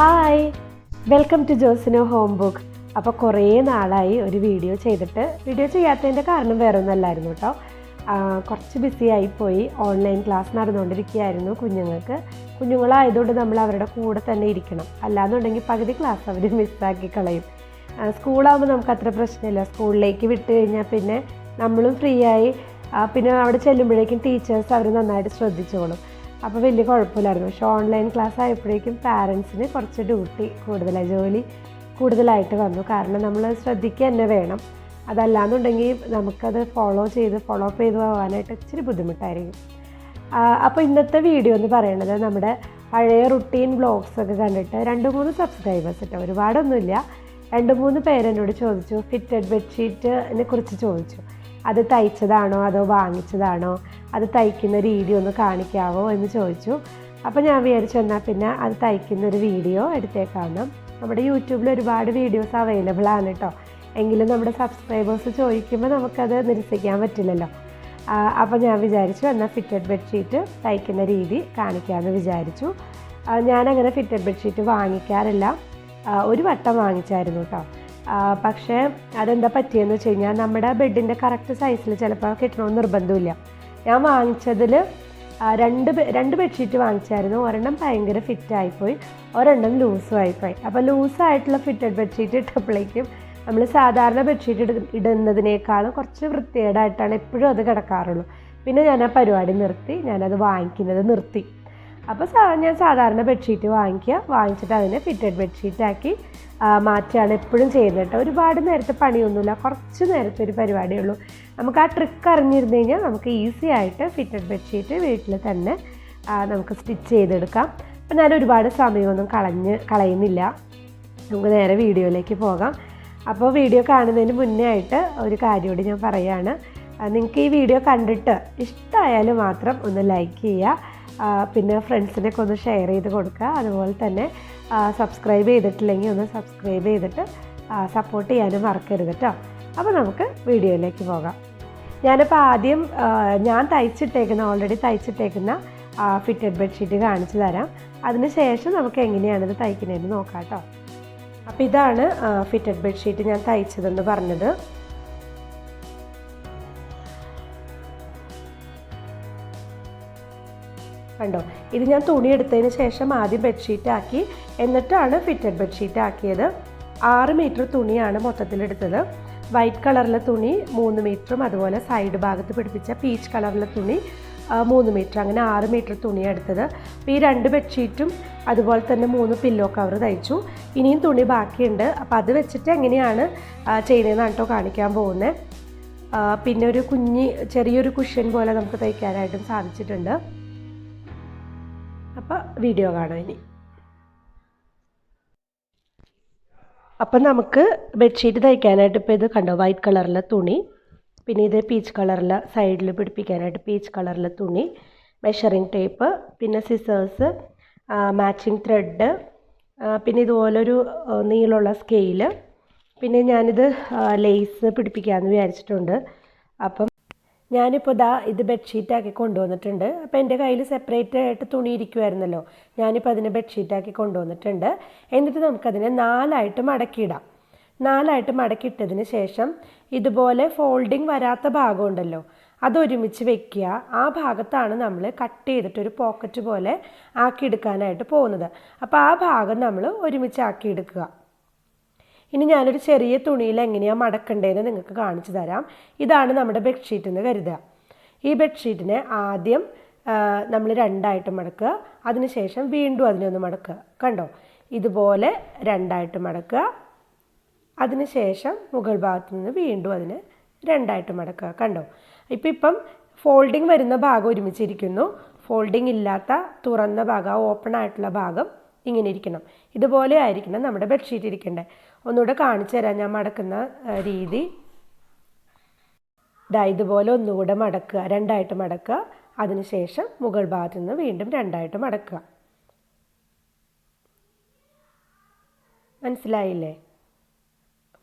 Hi, welcome to ജോസിനോ home book. അപ്പോൾ കുറേ നാളായി ഒരു വീഡിയോ ചെയ്യാത്തതിൻ്റെ കാരണം വേറെ ഒന്നുമല്ലായിരുന്നു കേട്ടോ. കുറച്ച് ബിസി ആയിപ്പോയി. Online class നടന്നുകൊണ്ടിരിക്കുകയായിരുന്നു. കുഞ്ഞുങ്ങളായതുകൊണ്ട് നമ്മൾ അവരുടെ കൂടെ തന്നെ ഇരിക്കണം. അല്ലാന്നുണ്ടെങ്കിൽ പകുതി ക്ലാസ് അവർ മിസ്സാക്കി കളയും. സ്കൂളാകുമ്പോൾ നമുക്ക് അത്ര പ്രശ്നമില്ല. സ്കൂളിലേക്ക് വിട്ട് കഴിഞ്ഞാൽ പിന്നെ നമ്മളും ഫ്രീ ആയി. പിന്നെ അവിടെ ചെല്ലുമ്പോഴേക്കും ടീച്ചേഴ്സ് അവർ നന്നായിട്ട് ശ്രദ്ധിച്ചോളും. അപ്പോൾ വലിയ കുഴപ്പമില്ലായിരുന്നു. പക്ഷേ ഓൺലൈൻ ക്ലാസ് ആയപ്പോഴേക്കും പാരൻസിന് കുറച്ച് ജോലി കൂടുതലായിട്ട് വന്നു. കാരണം നമ്മൾ ശ്രദ്ധിക്കുക തന്നെ വേണം. അതല്ലാന്നുണ്ടെങ്കിൽ നമുക്കത് ഫോളോ അപ്പ് ചെയ്ത് പോകാനായിട്ട് ഇച്ചിരി ബുദ്ധിമുട്ടായിരിക്കും. അപ്പോൾ ഇന്നത്തെ വീഡിയോ എന്ന് പറയുന്നത് നമ്മുടെ പഴയ റുട്ടീൻ വ്ളോഗ്സൊക്കെ കണ്ടിട്ട് 2-3 സബ്സ്ക്രൈബേഴ്സ് കേട്ടോ, ഒരുപാടൊന്നുമില്ല, 2-3 പേരെന്നോട് ചോദിച്ചു, ഫിറ്റഡ് ബെഡ്ഷീറ്റിനെ കുറിച്ച് ചോദിച്ചു. അത് തയ്ച്ചതാണോ അതോ വാങ്ങിച്ചതാണോ, അത് തയ്ക്കുന്ന രീതി ഒന്ന് കാണിക്കാവോ എന്ന് ചോദിച്ചു. അപ്പോൾ ഞാൻ വിചാരിച്ചു എന്നാൽ പിന്നെ അത് തയ്ക്കുന്നൊരു വീഡിയോ എടുത്തേക്കാണ്. നമ്മുടെ യൂട്യൂബിൽ ഒരുപാട് വീഡിയോസ് അവൈലബിൾ ആണ് കേട്ടോ. എങ്കിലും നമ്മുടെ സബ്സ്ക്രൈബേഴ്സ് ചോദിക്കുമ്പോൾ നമുക്കത് നിരസിക്കാൻ പറ്റില്ലല്ലോ. അപ്പോൾ ഞാൻ വിചാരിച്ചു എന്നാൽ ഫിറ്റഡ് ബെഡ്ഷീറ്റ് തയ്ക്കുന്ന രീതി കാണിക്കാമെന്ന് വിചാരിച്ചു. ഞാനങ്ങനെ ഫിറ്റഡ് ബെഡ്ഷീറ്റ് വാങ്ങിക്കാറില്ല. ഒരു വട്ടം വാങ്ങിച്ചായിരുന്നു കേട്ടോ. പക്ഷേ അതെന്താ പറ്റിയെന്ന് വെച്ച് കഴിഞ്ഞാൽ നമ്മുടെ ബെഡിൻ്റെ കറക്റ്റ് സൈസിൽ ചിലപ്പോൾ കിട്ടണമെന്ന് നിർബന്ധമില്ല. ഞാൻ വാങ്ങിച്ചതിൽ രണ്ട് ബെഡ്ഷീറ്റ് വാങ്ങിച്ചായിരുന്നു. ഒരെണ്ണം ഭയങ്കര ഫിറ്റായിപ്പോയി, ഒരെണ്ണം ലൂസുമായിപ്പോയി. അപ്പോൾ ലൂസായിട്ടുള്ള ഫിറ്റഡ് ബെഡ്ഷീറ്റ് ഇട്ടപ്പോഴേക്കും നമ്മൾ സാധാരണ ബെഡ്ഷീറ്റ് ഇടുന്നതിനേക്കാളും കുറച്ച് വൃത്തികേടായിട്ടാണ് എപ്പോഴും അത് കിടക്കാറുള്ളൂ. പിന്നെ ഞാൻ ആ പരിപാടി ഞാനത് വാങ്ങിക്കുന്നത് നിർത്തി. അപ്പോൾ ഞാൻ സാധാരണ ബെഡ്ഷീറ്റ് വാങ്ങിച്ചിട്ട് അതിനെ ഫിറ്റഡ് ബെഡ്ഷീറ്റാക്കി മാറ്റുകയാണ് എപ്പോഴും ചെയ്യുന്നത് കേട്ടോ. ഒരുപാട് നേരത്തെ പണിയൊന്നുമില്ല, കുറച്ച് നേരത്തെ ഒരു പരിപാടിയേ ഉള്ളൂ. നമുക്ക് ആ ട്രിക്ക് അറിഞ്ഞിരുന്നു കഴിഞ്ഞാൽ നമുക്ക് ഈസി ആയിട്ട് ഫിറ്റഡ് ബെഡ്ഷീറ്റ് വീട്ടിൽ തന്നെ നമുക്ക് സ്റ്റിച്ച് ചെയ്തെടുക്കാം. അപ്പോൾ ഞാൻ ഒരുപാട് സമയമൊന്നും കളയുന്നില്ല. നമുക്ക് നേരെ വീഡിയോയിലേക്ക് പോകാം. അപ്പോൾ വീഡിയോ കാണുന്നതിന് മുന്നേ ആയിട്ട് ഒരു കാര്യം കൂടി ഞാൻ പറയുകയാണ്. നിങ്ങൾക്ക് ഈ വീഡിയോ കണ്ടിട്ട് ഇഷ്ടമായാലും മാത്രം ഒന്ന് ലൈക്ക് ചെയ്യുക. പിന്നെ ഫ്രണ്ട്സിനൊക്കെ ഒന്ന് ഷെയർ ചെയ്ത് കൊടുക്കുക. അതുപോലെ തന്നെ സബ്സ്ക്രൈബ് ചെയ്തിട്ടില്ലെങ്കിൽ ഒന്ന് സബ്സ്ക്രൈബ് ചെയ്തിട്ട് സപ്പോർട്ട് ചെയ്യാനും മറക്കരുത് കേട്ടോ. അപ്പോൾ നമുക്ക് വീഡിയോയിലേക്ക് പോകാം. ഞാനിപ്പോൾ ആദ്യം ഞാൻ ഓൾറെഡി തയ്ച്ചിട്ടേക്കുന്ന ഫിറ്റഡ് ബെഡ്ഷീറ്റ് കാണിച്ചു തരാം. അതിന് ശേഷം നമുക്ക് എങ്ങനെയാണിത് തയ്ക്കുന്നതെന്ന് നോക്കാം കേട്ടോ. അപ്പോൾ ഇതാണ് ഫിറ്റഡ് ബെഡ്ഷീറ്റ് ഞാൻ തയ്ച്ചതെന്ന് പറഞ്ഞത്. കണ്ടോ, ഇത് ഞാൻ തുണി എടുത്തതിന് ശേഷം ആദ്യം ബെഡ്ഷീറ്റ് ആക്കി, എന്നിട്ടാണ് ഫിറ്റഡ് ബെഡ്ഷീറ്റ് ആക്കിയത്. 6 മീറ്റർ തുണിയാണ് മൊത്തത്തിലെടുത്തത്. വൈറ്റ് കളറിലെ തുണി 3 മീറ്ററും അതുപോലെ സൈഡ് ഭാഗത്ത് പിടിപ്പിച്ച പീച്ച് കളറിലെ തുണി 3 മീറ്റർ, അങ്ങനെ 6 മീറ്റർ തുണിയാണ് എടുത്തത്. അപ്പോൾ ഈ 2 ബെഡ്ഷീറ്റും അതുപോലെ തന്നെ 3 പില്ലോ കവർ തയ്ച്ചു. ഇനിയും തുണി ബാക്കിയുണ്ട്. അപ്പോൾ അത് വെച്ചിട്ട് എങ്ങനെയാണ് ചെയ്യുന്നതെന്നാണ് കേട്ടോ കാണിക്കാൻ പോകുന്നത്. പിന്നെ ഒരു ചെറിയൊരു കുഷ്യൻ പോലെ നമുക്ക് തയ്ക്കാനായിട്ടും സാധിച്ചിട്ടുണ്ട്. അപ്പോൾ വീഡിയോ കാണാം ഇനി. അപ്പം നമുക്ക് ബെഡ്ഷീറ്റ് തയ്ക്കാനായിട്ട് ഇപ്പോൾ ഇത് കണ്ടോ, വൈറ്റ് കളറിലെ തുണി, പിന്നെ ഇത് പീച്ച് കളറിലെ സൈഡിൽ പിടിപ്പിക്കാനായിട്ട് പീച്ച് കളറിലെ തുണി, മെഷറിംഗ് ടേപ്പ്, പിന്നെ സിസേഴ്സ്, മാച്ചിങ് ത്രെഡ്, പിന്നെ ഇതുപോലൊരു നീളമുള്ള സ്കെയില്, പിന്നെ ഞാനിത് ലേസ് പിടിപ്പിക്കാമെന്ന് വിചാരിച്ചിട്ടുണ്ട്. അപ്പം ഞാനിപ്പോൾ ഇത് ബെഡ്ഷീറ്റാക്കി കൊണ്ടുവന്നിട്ടുണ്ട്. അപ്പോൾ എൻ്റെ കയ്യിൽ സെപ്പറേറ്റ് ആയിട്ട് തുണി ഇരിക്കുമായിരുന്നല്ലോ, ഞാനിപ്പോൾ അതിനെ ബെഡ്ഷീറ്റാക്കി കൊണ്ടുവന്നിട്ടുണ്ട്. എന്നിട്ട് നമുക്കതിനെ 4ആയിട്ട് മടക്കിയിടാം. 4ആയിട്ട് മടക്കിയിട്ടതിന് ശേഷം ഇതുപോലെ ഫോൾഡിങ് വരാത്ത ഭാഗം ഉണ്ടല്ലോ, അതൊരുമിച്ച് വെക്കുക. ആ ഭാഗത്താണ് നമ്മൾ കട്ട് ചെയ്തിട്ടൊരു പോക്കറ്റ് പോലെ ആക്കിയെടുക്കാനായിട്ട് പോകുന്നത്. അപ്പോൾ ആ ഭാഗം നമ്മൾ ഒരുമിച്ച് ആക്കിയെടുക്കുക. ഇനി ഞാനൊരു ചെറിയ തുണിയിൽ എങ്ങനെയാണ് മടക്കേണ്ടതെന്ന് നിങ്ങൾക്ക് കാണിച്ചു തരാം. ഇതാണ് നമ്മുടെ ബെഡ്ഷീറ്റ് എന്ന് കരുതുക. ഈ ബെഡ്ഷീറ്റിനെ ആദ്യം നമ്മൾ 2ആയിട്ട് മടക്കുക, അതിനുശേഷം വീണ്ടും അതിനൊന്ന് മടക്കുക. കണ്ടോ, ഇതുപോലെ 2ആയിട്ട് മടക്കുക, അതിനുശേഷം മുകൾ ഭാഗത്തു നിന്ന് വീണ്ടും അതിനെ 2ആയിട്ട് മടക്കുക. കണ്ടോ, ഇപ്പം ഫോൾഡിങ് വരുന്ന ഭാഗം ഒരുമിച്ചിരിക്കുന്നു. ഫോൾഡിങ് ഇല്ലാത്ത തുറന്ന ഭാഗം, ഓപ്പൺ ആയിട്ടുള്ള ഭാഗം ഇങ്ങനെ ഇരിക്കണം. ഇതുപോലെ ആയിരിക്കണം നമ്മുടെ ബെഡ്ഷീറ്റ് ഇരിക്കേണ്ടത്. ഒന്നുകൂടെ കാണിച്ചു തരാം ഞാൻ മടക്കുന്ന രീതി. ഇതുപോലെ ഒന്നുകൂടെ മടക്കുക, 2ആയിട്ട് മടക്കുക, അതിനുശേഷം മുകൾ ഭാഗത്തു നിന്ന് വീണ്ടും 2ആയിട്ട് മടക്കുക. മനസ്സിലായില്ലേ?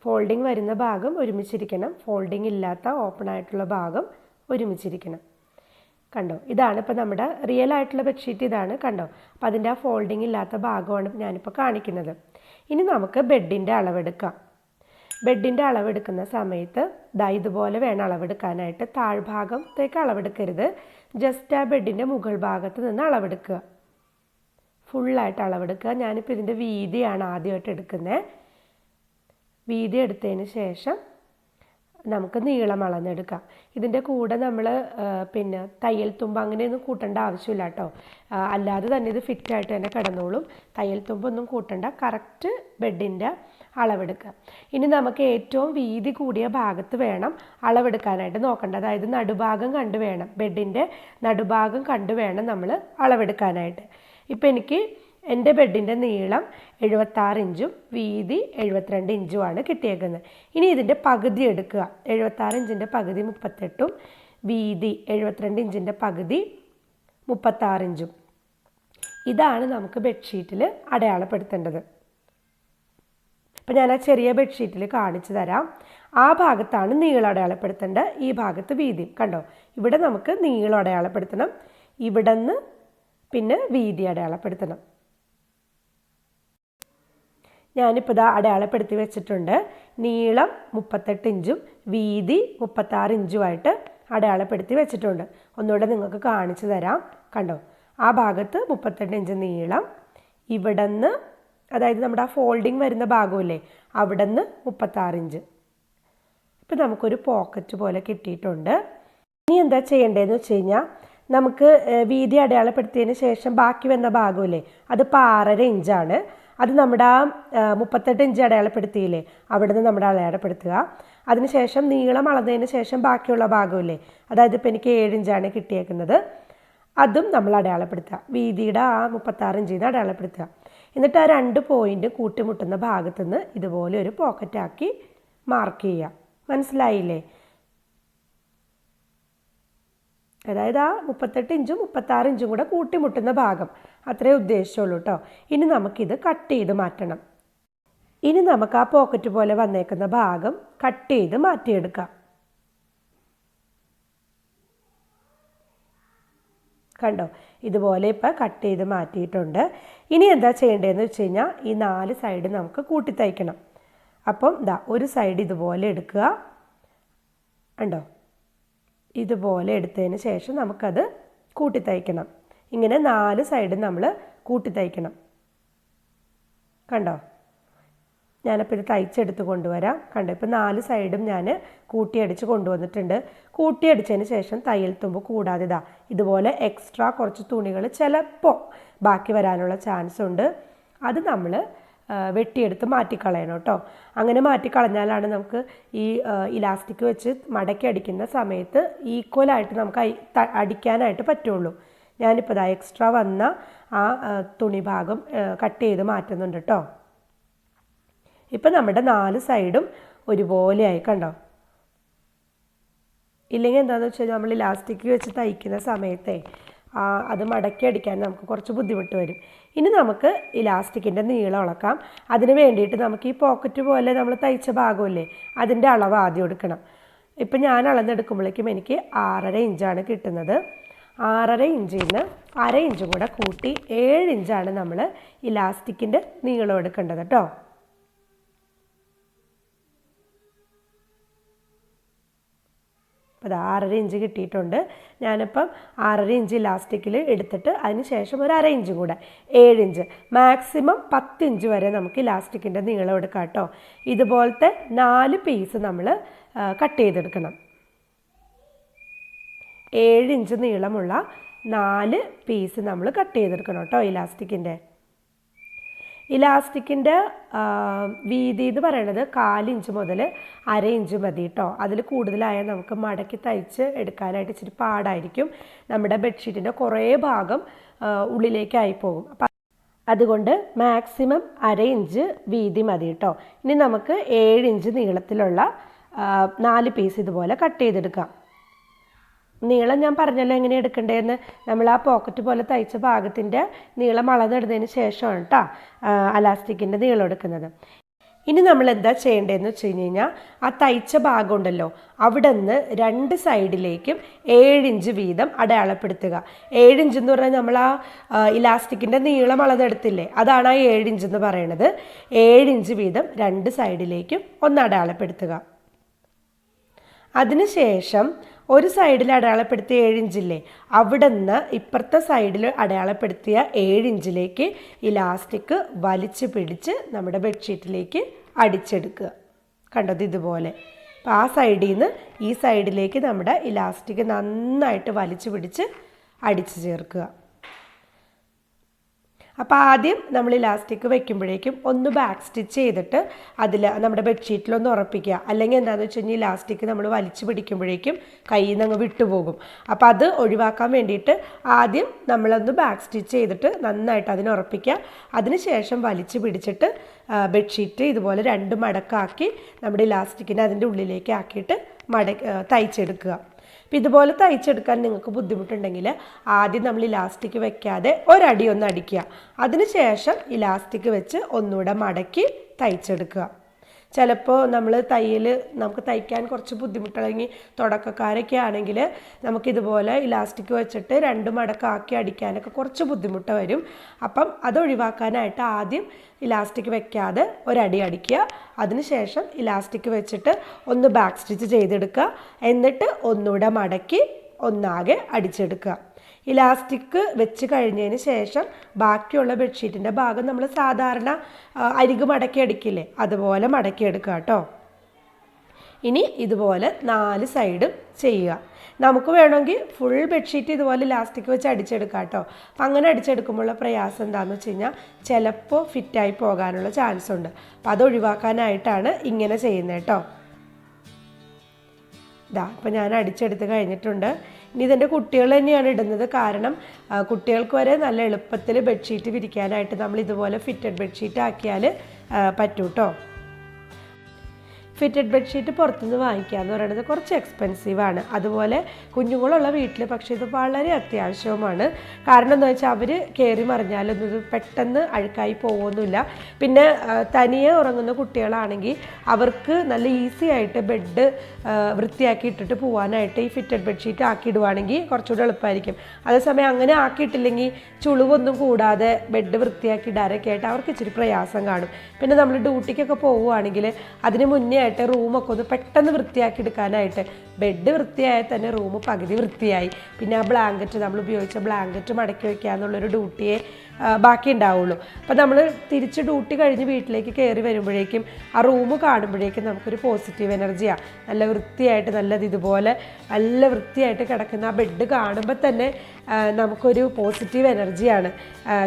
ഫോൾഡിങ് വരുന്ന ഭാഗം ഒരുമിച്ചിരിക്കണം, ഫോൾഡിങ് ഇല്ലാത്ത ഓപ്പൺ ആയിട്ടുള്ള ഭാഗം ഒരുമിച്ചിരിക്കണം. കണ്ടോ, ഇതാണ് ഇപ്പോൾ നമ്മുടെ റിയൽ ആയിട്ടുള്ള ബെഡ്ഷീറ്റ്. ഇതാണ് കണ്ടോ. അപ്പോൾ അതിൻ്റെ ആ ഫോൾഡിങ് ഇല്ലാത്ത ഭാഗമാണ് ഞാനിപ്പോൾ കാണിക്കുന്നത്. ഇനി നമുക്ക് ബെഡിൻ്റെ അളവെടുക്കാം. ബെഡിൻ്റെ അളവെടുക്കുന്ന സമയത്ത് ഇതുപോലെ വേണം അളവെടുക്കാനായിട്ട്. താഴ്ഭാഗത്തേക്ക് അളവെടുക്കരുത്, ജസ്റ്റ് ആ ബെഡിൻ്റെ മുകൾ ഭാഗത്ത് നിന്ന് അളവെടുക്കുക. ഫുള്ളായിട്ട് അളവെടുക്കുക. ഞാനിപ്പോൾ ഇതിൻ്റെ വീതിയാണ് ആദ്യമായിട്ട് എടുക്കുന്നത്. വീതി എടുത്തതിന് ശേഷം നമുക്ക് നീളം അളന്നെടുക്കാം. ഇതിൻ്റെ കൂടെ നമ്മൾ പിന്നെ തയ്യൽ തുമ്പ് അങ്ങനെയൊന്നും കൂട്ടേണ്ട ആവശ്യമില്ല കേട്ടോ. അല്ലാതെ തന്നെ ഇത് ഫിറ്റായിട്ട് തന്നെ കിടന്നോളും. തയ്യൽ തുമ്പൊന്നും കൂട്ടണ്ട. കറക്റ്റ് ബെഡിൻ്റെ അളവെടുക്കുക. ഇനി നമുക്ക് ഏറ്റവും വീതി കൂടിയ ഭാഗത്ത് വേണം അളവെടുക്കാനായിട്ട് നോക്കേണ്ടത്. അതായത് നടുഭാഗം കണ്ടു വേണം, ബെഡിൻ്റെ നടുഭാഗം കണ്ടു വേണം നമ്മൾ അളവെടുക്കാനായിട്ട്. ഇപ്പം എനിക്ക് എൻ്റെ ബെഡിൻ്റെ നീളം 76 ഇഞ്ചും വീതി 72 ഇഞ്ചുമാണ് കിട്ടിയേക്കുന്നത്. ഇനി ഇതിൻ്റെ പകുതി എടുക്കുക. 76 ഇഞ്ചിൻ്റെ പകുതി 38ഉം വീതി 72 ഇഞ്ചിൻ്റെ പകുതി 36 ഇഞ്ചും. ഇതാണ് നമുക്ക് ബെഡ്ഷീറ്റിൽ അടയാളപ്പെടുത്തേണ്ടത്. അപ്പം ഞാൻ ആ ചെറിയ ബെഡ്ഷീറ്റിൽ കാണിച്ചു തരാം. ആ ഭാഗത്താണ് നീളം അടയാളപ്പെടുത്തേണ്ടത്, ഈ ഭാഗത്ത് വീതി. കണ്ടോ, ഇവിടെ നമുക്ക് നീളം അടയാളപ്പെടുത്തണം, ഇവിടെ നിന്ന് പിന്നെ വീതി അടയാളപ്പെടുത്തണം. ഞാനിപ്പോൾ ഇതാ അടയാളപ്പെടുത്തി വെച്ചിട്ടുണ്ട്. നീളം 38 ഇഞ്ചും വീതി 36 ഇഞ്ചുമായിട്ട് അടയാളപ്പെടുത്തി വെച്ചിട്ടുണ്ട്. ഒന്നുകൂടെ നിങ്ങൾക്ക് കാണിച്ചു തരാം. കണ്ടോ, ആ ഭാഗത്ത് 38 ഇഞ്ച് നീളം, ഇവിടെ നിന്ന് അതായത് നമ്മുടെ ആ ഫോൾഡിങ് വരുന്ന ഭാഗമില്ലേ, അവിടെ നിന്ന് 36 ഇഞ്ച്. ഇപ്പം നമുക്കൊരു പോക്കറ്റ് പോലെ കിട്ടിയിട്ടുണ്ട്. ഇനി എന്താ ചെയ്യേണ്ടതെന്ന് വെച്ച് കഴിഞ്ഞാൽ, നമുക്ക് വീതി അടയാളപ്പെടുത്തിയതിന് ശേഷം ബാക്കി വന്ന ഭാഗമില്ലേ, അത് 6.5 ഇഞ്ചാണ്. അത് നമ്മുടെ ആ 38 ഇഞ്ച് അടയാളപ്പെടുത്തിയില്ലേ, അവിടെ നിന്ന് നമ്മുടെ അടയാളപ്പെടുത്തുക. അതിനുശേഷം നീളം അളന്നതിന് ശേഷം ബാക്കിയുള്ള ഭാഗമില്ലേ, അതായത് ഇപ്പോൾ എനിക്ക് 7 ഇഞ്ചാണ് കിട്ടിയേക്കുന്നത്, അതും നമ്മൾ അടയാളപ്പെടുത്തുക. വീതിയുടെ ആ 36 ഇഞ്ചിൽ നിന്ന് അടയാളപ്പെടുത്തുക. എന്നിട്ട് ആ 2 പോയിൻ്റ് കൂട്ടിമുട്ടുന്ന ഭാഗത്തു നിന്ന് ഇതുപോലെ ഒരു പോക്കറ്റാക്കി മാർക്ക് ചെയ്യുക. മനസ്സിലായില്ലേ? അതായത് ആ 38 ഇഞ്ചും 36 ഇഞ്ചും കൂടെ കൂട്ടിമുട്ടുന്ന ഭാഗം, അത്രേ ഉദ്ദേശിച്ചുള്ളൂ കേട്ടോ. ഇനി നമുക്കിത് കട്ട് ചെയ്ത് മാറ്റണം. ഇനി നമുക്ക് ആ പോക്കറ്റ് പോലെ വന്നേക്കുന്ന ഭാഗം കട്ട് ചെയ്ത് മാറ്റിയെടുക്കാം. കണ്ടോ, ഇതുപോലെ ഇപ്പോൾ കട്ട് ചെയ്ത് മാറ്റിയിട്ടുണ്ട്. ഇനി എന്താ ചെയ്യേണ്ടതെന്ന് വെച്ച് കഴിഞ്ഞാൽ, ഈ 4 സൈഡ് നമുക്ക് കൂട്ടി തയ്ക്കണം. അപ്പം ഒരു സൈഡ് ഇതുപോലെ എടുക്കുക. കണ്ടോ, ഇതുപോലെ എടുത്തതിന് ശേഷം നമുക്കത് കൂട്ടി തയ്ക്കണം. ഇങ്ങനെ 4 സൈഡ് നമ്മൾ കൂട്ടി തയ്ക്കണം. കണ്ടോ, ഞാനപ്പോൾ ഇത് തയ്ച്ചെടുത്ത് കൊണ്ടുവരാം. കണ്ടോ, ഇപ്പോൾ 4 സൈഡും ഞാൻ കൂട്ടിയടിച്ച് കൊണ്ടുവന്നിട്ടുണ്ട്. കൂട്ടിയടിച്ചതിന് ശേഷം തയ്യൽ തുമ്പ് കൂടാതെ ഇതുപോലെ എക്സ്ട്രാ കുറച്ച് തുണികൾ ചിലപ്പോൾ ബാക്കി വരാനുള്ള ചാൻസ് ഉണ്ട്. അത് നമ്മൾ വെട്ടിയെടുത്ത് മാറ്റിക്കളയണം കേട്ടോ. അങ്ങനെ മാറ്റിക്കളഞ്ഞാലാണ് നമുക്ക് ഈ ഇലാസ്റ്റിക് വെച്ച് മടക്കി അടിക്കുന്ന സമയത്ത് ഈക്വലായിട്ട് നമുക്ക് അടിക്കാനായിട്ട് പറ്റുള്ളൂ. ഞാനിപ്പോൾ എക്സ്ട്രാ വന്ന ആ തുണി ഭാഗം കട്ട് ചെയ്ത് മാറ്റുന്നുണ്ട് കേട്ടോ. ഇപ്പം നമ്മുടെ 4 സൈഡും ഒരുപോലെയായി. കണ്ടോ, ഇല്ലെങ്കിൽ എന്താണെന്ന് വെച്ചാൽ നമ്മൾ ഇലാസ്റ്റിക് വെച്ച് തയ്ക്കുന്ന സമയത്തെ അത് മടക്കി അടിക്കാൻ നമുക്ക് കുറച്ച് ബുദ്ധിമുട്ട് വരും. ഇനി നമുക്ക് ഇലാസ്റ്റിക്കിൻ്റെ നീളം അളക്കാം. അതിന് വേണ്ടിയിട്ട് നമുക്ക് ഈ പോക്കറ്റ് പോലെ നമ്മൾ തയ്ച്ച ഭാഗമില്ലേ, അതിൻ്റെ അളവ് ആദ്യം എടുക്കണം. ഇപ്പം ഞാൻ അളന്നെടുക്കുമ്പോഴേക്കും എനിക്ക് 6.5 ഇഞ്ചാണ് കിട്ടുന്നത്. 6.5 ഇഞ്ചിൽ നിന്ന് 1/2 ഇഞ്ചും കൂടെ കൂട്ടി 7 ഇഞ്ചാണ് നമ്മൾ ഇലാസ്റ്റിക്കിൻ്റെ നീളം എടുക്കേണ്ടത് കേട്ടോ. അപ്പോൾ 6.5 ഇഞ്ച് കിട്ടിയിട്ടുണ്ട്. ഞാനിപ്പം 6.5 ഇഞ്ച് ഇലാസ്റ്റിക്കിൽ എടുത്തിട്ട് അതിന് ശേഷം ഒരു 1/2 ഇഞ്ച് കൂടെ 7 ഇഞ്ച്, മാക്സിമം 10 ഇഞ്ച് വരെ നമുക്ക് ഇലാസ്റ്റിക്കിൻ്റെ നീളം എടുക്കാം കേട്ടോ. ഇതുപോലത്തെ 4 പീസ് നമ്മൾ കട്ട് ചെയ്തെടുക്കണം. 7 ഇഞ്ച് നീളമുള്ള 4 പീസ് നമ്മൾ കട്ട് ചെയ്തെടുക്കണം കേട്ടോ. ഇലാസ്റ്റിക്കിൻ്റെ വീതി എന്ന് പറയുന്നത് 1/4 ഇഞ്ച് മുതൽ 1/2 ഇഞ്ച് മതി കേട്ടോ. അതിൽ കൂടുതലായാൽ നമുക്ക് മടക്കി തയ്ച്ച് എടുക്കാനായിട്ട് ഇച്ചിരി പാടായിരിക്കും. നമ്മുടെ ബെഡ്ഷീറ്റിൻ്റെ കുറേ ഭാഗം ഉള്ളിലേക്കായി പോകും. അപ്പം അതുകൊണ്ട് മാക്സിമം 1/2 ഇഞ്ച് വീതി മതി കേട്ടോ. ഇനി നമുക്ക് 7 ഇഞ്ച് നീളത്തിലുള്ള 4 പീസ് ഇതുപോലെ കട്ട് ചെയ്തെടുക്കാം. നീളം ഞാൻ പറഞ്ഞല്ലോ എങ്ങനെ എടുക്കേണ്ടതെന്ന്. നമ്മൾ ആ പോക്കറ്റ് പോലെ തയ്ച്ച ഭാഗത്തിൻ്റെ നീളം അളന്നെടുത്തതിന് ശേഷമാണ് കേട്ടോ ഇലാസ്റ്റിക്കിൻ്റെ നീളം എടുക്കുന്നത്. ഇനി നമ്മൾ എന്താ ചെയ്യേണ്ടതെന്ന് വെച്ച് കഴിഞ്ഞാൽ ആ തയ്ച്ച ഭാഗം ഉണ്ടല്ലോ അവിടെ നിന്ന് 2 സൈഡിലേക്കും 7 ഇഞ്ച് വീതം അടയാളപ്പെടുത്തുക. 7 ഇഞ്ച് എന്ന് പറഞ്ഞാൽ നമ്മൾ ആ ഇലാസ്റ്റിക്കിൻ്റെ നീളം അളന്നെടുത്തില്ലേ, അതാണ് ആ 7 ഇഞ്ച് എന്ന് പറയുന്നത്. 7 ഇഞ്ച് വീതം 2 സൈഡിലേക്കും ഒന്ന് അടയാളപ്പെടുത്തുക. അതിനുശേഷം ഒരു സൈഡിൽ അടയാളപ്പെടുത്തിയ 7 ഇഞ്ചില്ലേ, അവിടെ നിന്ന് ഇപ്പുറത്തെ സൈഡിൽ അടയാളപ്പെടുത്തിയ 7 ഇഞ്ചിലേക്ക് ഇലാസ്റ്റിക് വലിച്ചു പിടിച്ച് നമ്മുടെ ബെഡ്ഷീറ്റിലേക്ക് അടിച്ചെടുക്കുക. കണ്ടത് ഇതുപോലെ. അപ്പോൾ ആ സൈഡിൽ നിന്ന് ഈ സൈഡിലേക്ക് നമ്മുടെ ഇലാസ്റ്റിക് നന്നായിട്ട് വലിച്ചു പിടിച്ച് അടിച്ചു ചേർക്കുക. അപ്പോൾ ആദ്യം നമ്മൾ ഇലാസ്റ്റിക് വെക്കുമ്പോഴേക്കും ഒന്ന് ബാക്ക് സ്റ്റിച്ച് ചെയ്തിട്ട് അതിൽ നമ്മുടെ ബെഡ്ഷീറ്റിലൊന്ന് ഉറപ്പിക്കുക. അല്ലെങ്കിൽ എന്താണെന്ന് വെച്ച് കഴിഞ്ഞാൽ ഇലാസ്റ്റിക് നമ്മൾ വലിച്ചു പിടിക്കുമ്പോഴേക്കും കയ്യിൽ നിന്ന് അങ്ങ് വിട്ടുപോകും. അപ്പോൾ അത് ഒഴിവാക്കാൻ വേണ്ടിയിട്ട് ആദ്യം നമ്മളൊന്ന് ബാക്ക് സ്റ്റിച്ച് ചെയ്തിട്ട് നന്നായിട്ട് അതിനെ ഉറപ്പിക്കുക. അതിനുശേഷം വലിച്ചു പിടിച്ചിട്ട് ബെഡ്ഷീറ്റ് ഇതുപോലെ 2 മടക്കാക്കി നമ്മുടെ ഇലാസ്റ്റിക്കിനെ അതിൻ്റെ ഉള്ളിലേക്ക് ആക്കിയിട്ട് തയ്ച്ചെടുക്കുക. അപ്പോൾ ഇതുപോലെ തയ്ച്ചെടുക്കാൻ നിങ്ങൾക്ക് ബുദ്ധിമുട്ടുണ്ടെങ്കിൽ ആദ്യം നമ്മൾ ഇലാസ്റ്റിക് വെക്കാതെ ഒരടി ഒന്ന് അടിക്കുക. അതിനുശേഷം ഇലാസ്റ്റിക് വെച്ച് ഒന്നുകൂടെ മടക്കി തയ്ച്ചെടുക്കുക. ചിലപ്പോൾ നമ്മൾ നമുക്ക് തയ്ക്കാൻ കുറച്ച് ബുദ്ധിമുട്ടുണ്ടെങ്കിൽ തുടക്കക്കാരൊക്കെ ആണെങ്കിൽ നമുക്കിതുപോലെ ഇലാസ്റ്റിക് വെച്ചിട്ട് 2 മടക്കാക്കി അടിക്കാനൊക്കെ കുറച്ച് ബുദ്ധിമുട്ട് വരും. അപ്പം അത് ഒഴിവാക്കാനായിട്ട് ആദ്യം ഇലാസ്റ്റിക് വെക്കാതെ ഒരടി അടിക്കുക. അതിനുശേഷം ഇലാസ്റ്റിക് വെച്ചിട്ട് ഒന്ന് ബാക്ക് സ്റ്റിച്ച് ചെയ്തെടുക്കുക. എന്നിട്ട് ഒന്നുകൂടെ മടക്കി ഒന്നാകെ അടിച്ചെടുക്കുക. ഇലാസ്റ്റിക് വെച്ച് കഴിഞ്ഞതിന് ശേഷം ബാക്കിയുള്ള ബെഡ്ഷീറ്റിൻ്റെ ഭാഗം നമ്മൾ സാധാരണ അരികു മടക്കി അടിക്കില്ലേ, അതുപോലെ മടക്കിയെടുക്കുക കേട്ടോ. ഇനി ഇതുപോലെ 4 സൈഡും ചെയ്യുക. നമുക്ക് വേണമെങ്കിൽ ഫുൾ ബെഡ്ഷീറ്റ് ഇതുപോലെ ഇലാസ്റ്റിക് വെച്ച് അടിച്ചെടുക്കാം കേട്ടോ. അപ്പം അങ്ങനെ അടിച്ചെടുക്കുമ്പോഴുള്ള പ്രയാസം എന്താണെന്ന് വെച്ച് കഴിഞ്ഞാൽ ചിലപ്പോൾ ഫിറ്റായി പോകാനുള്ള ചാൻസ് ഉണ്ട്. അപ്പം അത് ഒഴിവാക്കാനായിട്ടാണ് ഇങ്ങനെ ചെയ്യുന്നത് കേട്ടോ. ഇപ്പം ഞാൻ അടിച്ചെടുത്ത് കഴിഞ്ഞിട്ടുണ്ട്. ഇനി ഇതെൻ്റെ കുട്ടികൾ തന്നെയാണ് ഇടുന്നത്. കാരണം കുട്ടികൾക്ക് വരെ നല്ല എളുപ്പത്തിൽ ബെഡ്ഷീറ്റ് വിരിക്കാനായിട്ട് നമ്മൾ ഇതുപോലെ ഫിറ്റഡ് ബെഡ്ഷീറ്റ് ആക്കിയാൽ പറ്റും കേട്ടോ. ഫിറ്റഡ് ബെഡ്ഷീറ്റ് പുറത്തുനിന്ന് വാങ്ങിക്കുക എന്ന് പറയുന്നത് കുറച്ച് എക്സ്പെൻസീവാണ്. അതുപോലെ കുഞ്ഞുങ്ങളുള്ള വീട്ടിൽ പക്ഷേ ഇത് വളരെ അത്യാവശ്യവുമാണ്. കാരണം എന്താ വെച്ചാൽ അവർ കയറി മറിഞ്ഞാലൊന്നും ഇത് പെട്ടെന്ന് അഴുക്കായി പോകുമൊന്നുമില്ല. പിന്നെ തനിയെ ഉറങ്ങുന്ന കുട്ടികളാണെങ്കിൽ അവർക്ക് നല്ല ഈസി ആയിട്ട് ബെഡ് വൃത്തിയാക്കി ഇട്ടിട്ട് പോകാനായിട്ട് ഈ ഫിറ്റഡ് ബെഡ്ഷീറ്റ് ആക്കിയിടുവാണെങ്കിൽ കുറച്ചുകൂടെ എളുപ്പമായിരിക്കും. അതേസമയം അങ്ങനെ ആക്കിയിട്ടില്ലെങ്കിൽ ചുളിവൊന്നും കൂടാതെ ബെഡ് വൃത്തിയാക്കി ഇടാനൊക്കെ ആയിട്ട് അവർക്ക് ഇച്ചിരി പ്രയാസം കാണും. പിന്നെ നമ്മൾ ഡ്യൂട്ടിക്കൊക്കെ പോവുകയാണെങ്കിൽ അതിന് മുന്നേ ആയിട്ട് റൂമൊക്കെ ഒന്ന് പെട്ടെന്ന് വൃത്തിയാക്കി എടുക്കാനായിട്ട് ബെഡ് വൃത്തിയായാൽ തന്നെ റൂം പകുതി വൃത്തിയായി. പിന്നെ ആ ബ്ലാങ്കറ്റ് നമ്മൾ ഉപയോഗിച്ച ബ്ലാങ്കറ്റ് മടക്കി വയ്ക്കുക എന്നുള്ളൊരു ഡ്യൂട്ടിയെ ബാക്കി ഉണ്ടാവുള്ളൂ. അപ്പോൾ നമ്മൾ തിരിച്ച് ഡ്യൂട്ടി കഴിഞ്ഞ് വീട്ടിലേക്ക് കയറി വരുമ്പോഴേക്കും ആ റൂം കാണുമ്പോഴേക്കും നമുക്കൊരു പോസിറ്റീവ് എനർജിയാണ്. നല്ല വൃത്തിയായിട്ട് ഇതുപോലെ നല്ല വൃത്തിയായിട്ട് കിടക്കുന്ന ആ ബെഡ് കാണുമ്പോൾ തന്നെ നമുക്കൊരു പോസിറ്റീവ് എനർജിയാണ്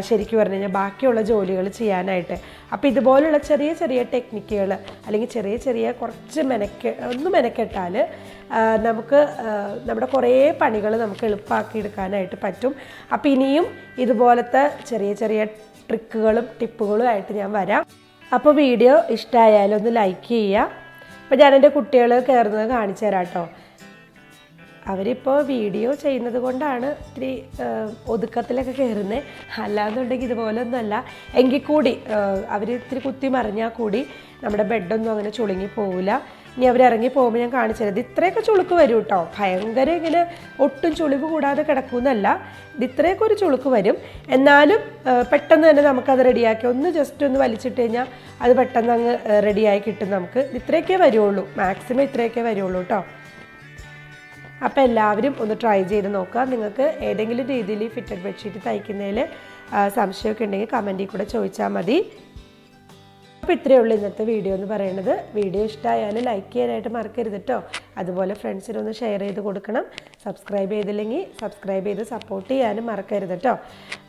ശരിക്കും പറഞ്ഞു കഴിഞ്ഞാൽ ബാക്കിയുള്ള ജോലികൾ ചെയ്യാനായിട്ട്. അപ്പോൾ ഇതുപോലുള്ള ചെറിയ ചെറിയ ടെക്നിക്കുകൾ അല്ലെങ്കിൽ ചെറിയ കുറച്ച് മെനക്കെട്ടാൽ നമുക്ക് നമ്മുടെ കുറേ പണികൾ നമുക്ക് എളുപ്പമാക്കി എടുക്കാനായിട്ട് പറ്റും. അപ്പോൾ ഇനിയും ഇതുപോലത്തെ ചെറിയ ട്രിക്കുകളും ടിപ്പുകളും ആയിട്ട് ഞാൻ വരാം. അപ്പോൾ വീഡിയോ ഇഷ്ടമായാലും ഒന്ന് ലൈക്ക് ചെയ്യുക. അപ്പോൾ ഞാൻ എൻ്റെ കുട്ടികൾ കയറുന്നത് കാണിച്ചു തരാം കേട്ടോ. അവരിപ്പോൾ വീഡിയോ ചെയ്യുന്നത് കൊണ്ടാണ് ഇത്തിരി ഒതുക്കത്തിലൊക്കെ കയറുന്നത്. അല്ലാന്നുണ്ടെങ്കിൽ ഇതുപോലെ ഒന്നുമല്ല. എങ്കിൽ കൂടി അവർ ഇത്തിരി കുത്തി മറിഞ്ഞാൽ കൂടി നമ്മുടെ ബെഡൊന്നും അങ്ങനെ ചുളുങ്ങി പോവില്ല. ഇനി അവരിറങ്ങി പോകുമ്പോൾ ഞാൻ കാണിച്ചു തരാം. ഇത് ഇത്രയൊക്കെ ചുളുക്ക് വരും കേട്ടോ. ഭയങ്കര ഇങ്ങനെ ഒട്ടും ചുളിവ് കൂടാതെ കിടക്കുമെന്നല്ല, ഇത് ഇത്രയൊക്കെ ഒരു ചുളുക്ക് വരും. എന്നാലും പെട്ടെന്ന് തന്നെ നമുക്കത് റെഡിയാക്കി ജസ്റ്റ് ഒന്ന് വലിച്ചിട്ട് കഴിഞ്ഞാൽ അത് പെട്ടെന്ന് അങ്ങ് റെഡിയായി കിട്ടും. നമുക്ക് ഇത്രയൊക്കെ വരുള്ളൂ, മാക്സിമം ഇത്രയൊക്കെ വരുള്ളൂ കേട്ടോ. അപ്പോൾ എല്ലാവരും ഒന്ന് ട്രൈ ചെയ്ത് നോക്കുക. നിങ്ങൾക്ക് ഏതെങ്കിലും രീതിയിൽ ഫിറ്റഡ് ബെഡ്ഷീറ്റ് തയ്ക്കുന്നതിൽ സംശയമൊക്കെ ഉണ്ടെങ്കിൽ കമൻറ്റിൽ കൂടെ ചോദിച്ചാൽ മതി. അപ്പോൾ ഇത്രയേ ഉള്ളൂ ഇന്നത്തെ വീഡിയോ എന്ന് പറയുന്നത്. വീഡിയോ ഇഷ്ടമായാലും ലൈക്ക് ചെയ്യാനായിട്ട് മറക്കരുത് കേട്ടോ. അതുപോലെ ഫ്രണ്ട്സിനൊന്ന് ഷെയർ ചെയ്ത് കൊടുക്കണം. സബ്സ്ക്രൈബ് ചെയ്തില്ലെങ്കിൽ സബ്സ്ക്രൈബ് ചെയ്ത് സപ്പോർട്ട് ചെയ്യാനും മറക്കരുത് കേട്ടോ.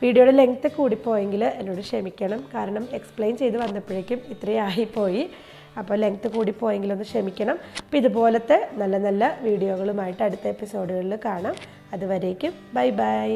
വീഡിയോയുടെ ലെങ്ത്ത് കൂടിപ്പോയെങ്കിൽ എന്നോട് ക്ഷമിക്കണം. കാരണം എക്സ്പ്ലെയിൻ ചെയ്ത് വന്നപ്പോഴേക്കും ഇത്രയും ആയിപ്പോയി. അപ്പോൾ ലെങ്ത്ത് കൂടിപ്പോയെങ്കിലൊന്ന് ക്ഷമിക്കണം. അപ്പോൾ ഇതുപോലത്തെ നല്ല നല്ല വീഡിയോകളുമായിട്ട് അടുത്ത എപ്പിസോഡുകളിൽ കാണാം. അതുവരേക്കും ബൈ ബൈ.